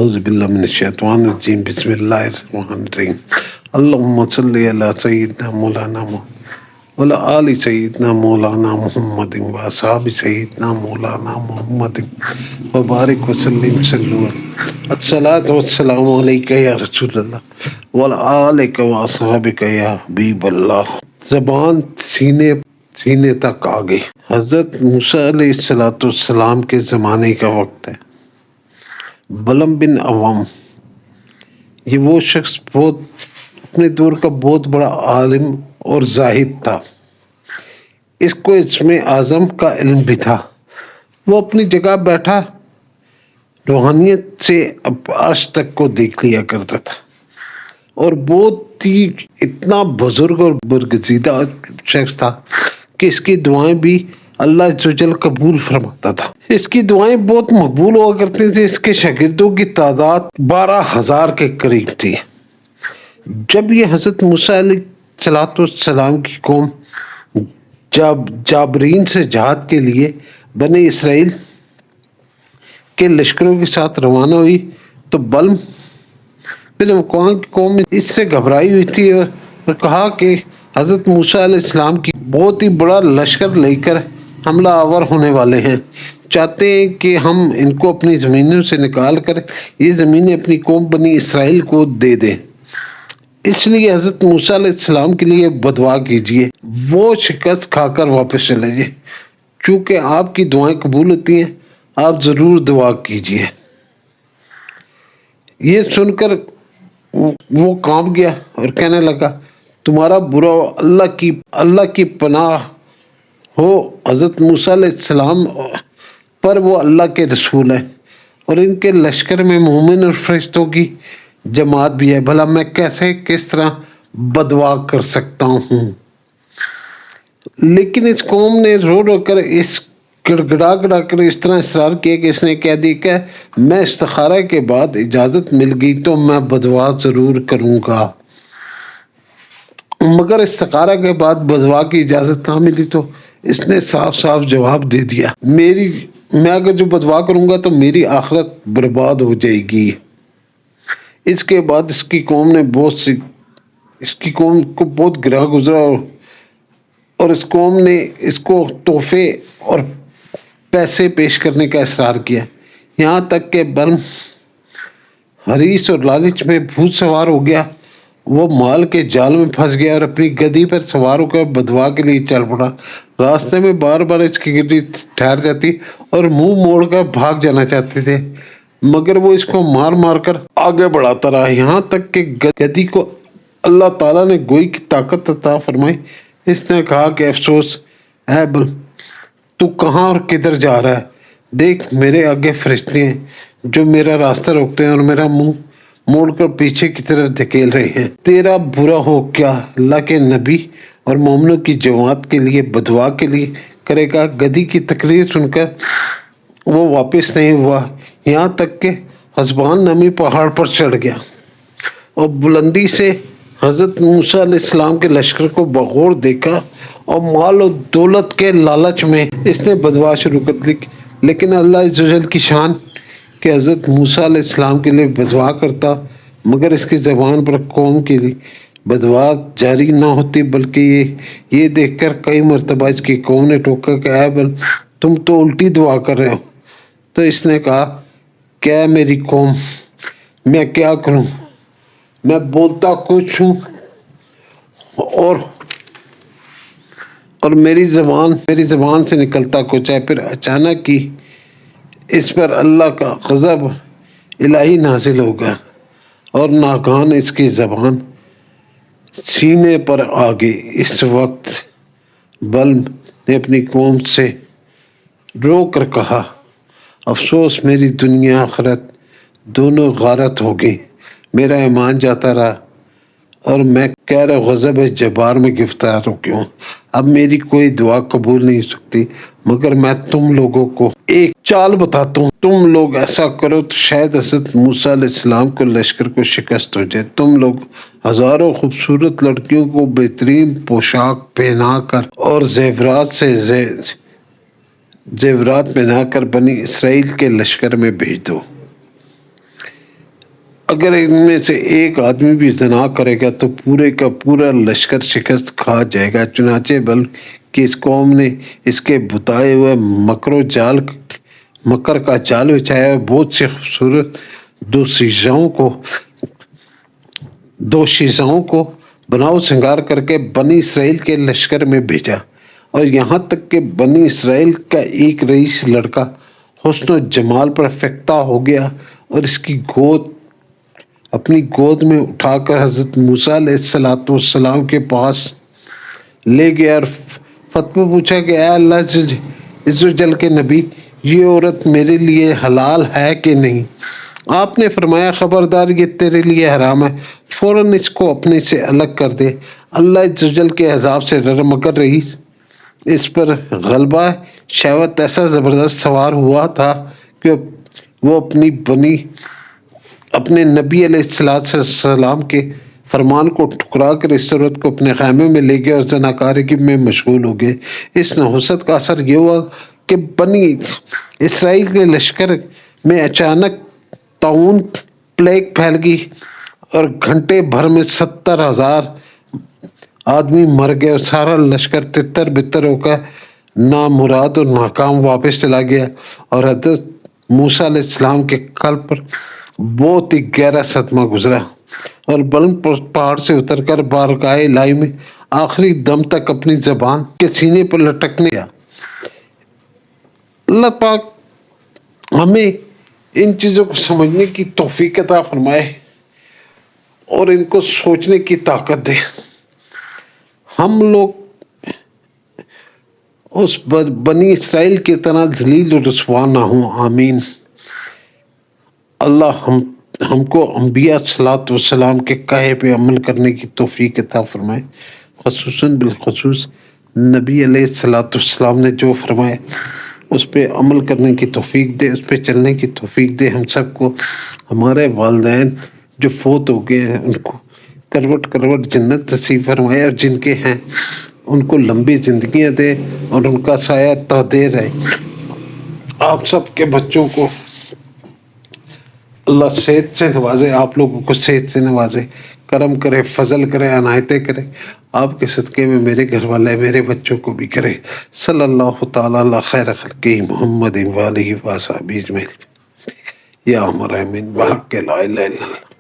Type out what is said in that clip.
اعوذ باللہ من الشیطان الرجیم بسم اللہ الرحمن الرحیم اللہم صلی علی سیدنا مولانا وعلی آل سیدنا مولانا محمد و اصحاب سیدنا مولانا محمد وبارک وسلم صلو الصلاۃ والسلام علیکہ یا رسول اللہ وعلی آلک و اصحابک یا حبیب اللہ۔ زبان سینے تک آ گئی۔ حضرت موسیٰ علیہ السلام کے زمانے کا وقت ہے۔ بلم بن عوام یہ وہ شخص اپنے دور کا بہت بڑا عالم اور زاہد تھا۔ اس کو اسم اعظم کا علم بھی تھا۔ وہ اپنی جگہ بیٹھا روحانیت سے عرش تک کو دیکھ لیا کرتا تھا اور بہت ہی اتنا بزرگ اور برگزیدہ شخص تھا کہ اس کی دعائیں بھی اللہ عز و جل قبول فرماتا تھا۔ اس کی دعائیں بہت مقبول ہوا کرتی تھیں۔ اس کے شاگردوں کی تعداد 12,000 کے قریب تھی۔ جب یہ حضرت موسیٰ علیہ السلام کی قوم جابرین سے جہاد کے لیے بنی اسرائیل کے لشکروں کے ساتھ روانہ ہوئی تو بلم بن عوام کی قوم اس سے گھبرائی ہوئی تھی اور کہا کہ حضرت موسیٰ علیہ السلام کی بہت ہی بڑا لشکر لے کر حملہ آور ہونے والے ہیں، چاہتے ہیں کہ ہم ان کو اپنی زمینوں سے نکال کر یہ زمینیں اپنی قوم بنی اسرائیل کو دے دیں۔ اس لیے حضرت موسیٰ علیہ السلام کے لیے بدعا کیجیے، وہ شکست کھا کر واپس چلے جائیں۔ چونکہ آپ کی دعائیں قبول ہوتی ہیں، آپ ضرور دعا کیجیے۔ یہ سن کر وہ کانپ گیا اور کہنے لگا، تمہارا برا اللہ کی پناہ ہو حضرت موسیٰ علیہ السلام پر، وہ اللہ کے رسول ہیں اور ان کے لشکر میں مومن اور فرشتوں کی جماعت بھی ہے، بھلا میں کس طرح بدعا کر سکتا ہوں؟ لیکن اس قوم نے رو کر گڑگڑا کر اس طرح اصرار کیا کہ اس نے کہہ دی کہ میں استخارہ کے بعد اجازت مل گئی تو میں بدعا ضرور کروں گا، مگر استخارہ کے بعد بدعا کی اجازت نہ ملی تو اس نے صاف جواب دے دیا، میں اگر جو بدعا کروں گا تو میری آخرت برباد ہو جائے گی۔ اس کے بعد اس کی قوم کو بہت گرا گزرا اور اس قوم نے اس کو تحفے اور پیسے پیش کرنے کا اصرار کیا، یہاں تک کہ بلم حریص اور لالچ میں بھوت سوار ہو گیا۔ وہ مال کے جال میں پھنس گیا اور اپنی گدی پر سوار ہو کر بدعا کے لیے چل پڑا۔ راستے میں بار بار اس کی گدی ٹھہر جاتی اور منہ موڑ کر بھاگ جانا چاہتے تھے، مگر وہ اس کو مار کر آگے بڑھاتا رہا، یہاں تک کہ گدی کو اللہ تعالیٰ نے گوئی کی طاقت عطا فرمائی۔ اس نے کہا کہ افسوس اے بلم، تو کہاں اور کدھر جا رہا ہے؟ دیکھ میرے آگے فرشتے ہیں جو میرا راستہ روکتے ہیں اور میرا منہ موڑ کر پیچھے کی طرف دھکیل رہے ہیں۔ تیرا برا ہو کیا اللہ کے نبی اور مومنوں کی جماعت کے لیے بدعا کے لیے کرے گا؟ گدی کی تقریر سن کر وہ واپس نہیں ہوا، یہاں تک کہ حسبان نامی پہاڑ پر چڑھ گیا اور بلندی سے حضرت موسیٰ علیہ السلام کے لشکر کو بغور دیکھا اور مال و دولت کے لالچ میں اس نے بدعا شروع کر دی۔ لیکن اللہ عز و جل کی شان کہ حضرت موسیٰ علیہ السلام کے لیے بدعا کرتا، مگر اس کی زبان پر قوم کے لیے بدعا جاری نہ ہوتی، بلکہ یہ دیکھ کر کئی مرتبہ اس کی قوم نے ٹوکا کہ اے بل تم تو الٹی دعا کر رہے ہو۔ تو اس نے کہا کہ اے میری قوم، میں کیا کروں؟ میں بولتا کچھ ہوں اور میری زبان سے نکلتا کچھ ہے۔ پھر اچانک ہی اس پر اللہ کا غضب الہی نازل ہوگا اور ناگہان اس کی زبان سینے پر آ گئی۔ اس وقت بلم نے اپنی قوم سے رو کر کہا، افسوس میری دنیا آخرت دونوں غارت ہو گئی، میرا ایمان جاتا رہا اور میں کہر غضب جبار میں گرفتار ہو گیا ہوں۔ اب میری کوئی دعا قبول نہیں ہو سکتی، مگر میں تم لوگوں کو ایک چال بتاتا ہوں، تم لوگ ایسا کرو تو شاید حضرت موسیٰ علیہ السلام کو لشکر کو شکست ہو جائے۔ تم لوگ ہزاروں خوبصورت لڑکیوں کو بہترین پوشاک پہنا کر اور زیورات پہنا کر بنی اسرائیل کے لشکر میں بھیج دو۔ اگر ان میں سے ایک آدمی بھی زنا کرے گا تو پورے کا پورا لشکر شکست کھا جائے گا۔ چنانچہ بلکہ اس قوم نے اس کے بتائے ہوئے مکر کا جال بچھایا اور بہت سی خوبصورت دو شیزاؤں کو بناؤ سنگار کر کے بنی اسرائیل کے لشکر میں بھیجا، اور یہاں تک کہ بنی اسرائیل کا ایک رئیس لڑکا حسن و جمال پر فیکتا ہو گیا اور اس کی اپنی گود میں اٹھا کر حضرت موسیٰ علیہ السلام کے پاس لے گیا اور فتویٰ پوچھا کہ اے اللہ عز و جل کے نبی، یہ عورت میرے لیے حلال ہے کہ نہیں؟ آپ نے فرمایا خبردار، یہ تیرے لیے حرام ہے، فوراً اس کو اپنے سے الگ کر دے۔ اللہ عز و جل کے عذاب سے ڈر، مگر رئیس اس پر غلبہ شہوت ایسا زبردست سوار ہوا تھا کہ وہ اپنے نبی علیہ السلام کے فرمان کو ٹھکرا کر اس عورت کو اپنے خیمے میں لے گئے اور زناکاری میں مشغول ہو گئے۔ اس نحوست کا اثر یہ ہوا کہ بنی اسرائیل کے لشکر میں اچانک طاعون پلیگ پھیل گئی اور گھنٹے بھر میں 70,000 آدمی مر گئے اور سارا لشکر تتر بتر ہو کر نامراد اور ناکام واپس چلا گیا، اور حضرت موسیٰ علیہ السلام کے قلب پر بہت ہی گہرا صدمہ گزرا اور بلند پہاڑ سے اتر کر بارگاہ الہی میں آخری دم تک اپنی زبان کے سینے پر لٹکنے گیا۔ اللہ پاک ہمیں ان چیزوں کو سمجھنے کی توفیق عطا فرمائے اور ان کو سوچنے کی طاقت دے۔ ہم لوگ اس بنی اسرائیل کی طرح ذلیل و رسوا نہ ہوں، آمین۔ اللہ ہم کو انبیاء والسلام کے کہے پہ عمل کرنے کی توفیق عطا فرمائے، خصوصاً بالخصوص نبی علیہ السلام نے جو فرمایا اس پہ عمل کرنے کی توفیق دے، اس پہ چلنے کی توفیق دے۔ ہم سب کو، ہمارے والدین جو فوت ہو گئے ہیں ان کو کروٹ کروٹ جنت نصیب فرمائے، اور جن کے ہیں ان کو لمبی زندگیاں دے اور ان کا سایہ تا دے رہے۔ آپ سب کے بچوں کو اللہ صحت سے نوازے، آپ لوگوں کو صحت سے نوازے، کرم کرے، فضل کرے، عنایتیں کرے۔ آپ کے صدقے میں میرے گھر والے، میرے بچوں کو بھی کرے۔ صلی اللہ تعالیٰ علی خیر خلقہ محمد وآلہ وصحبہ اجمعین۔ یا ارحم الراحمین، بحق لا الہ الا اللہ۔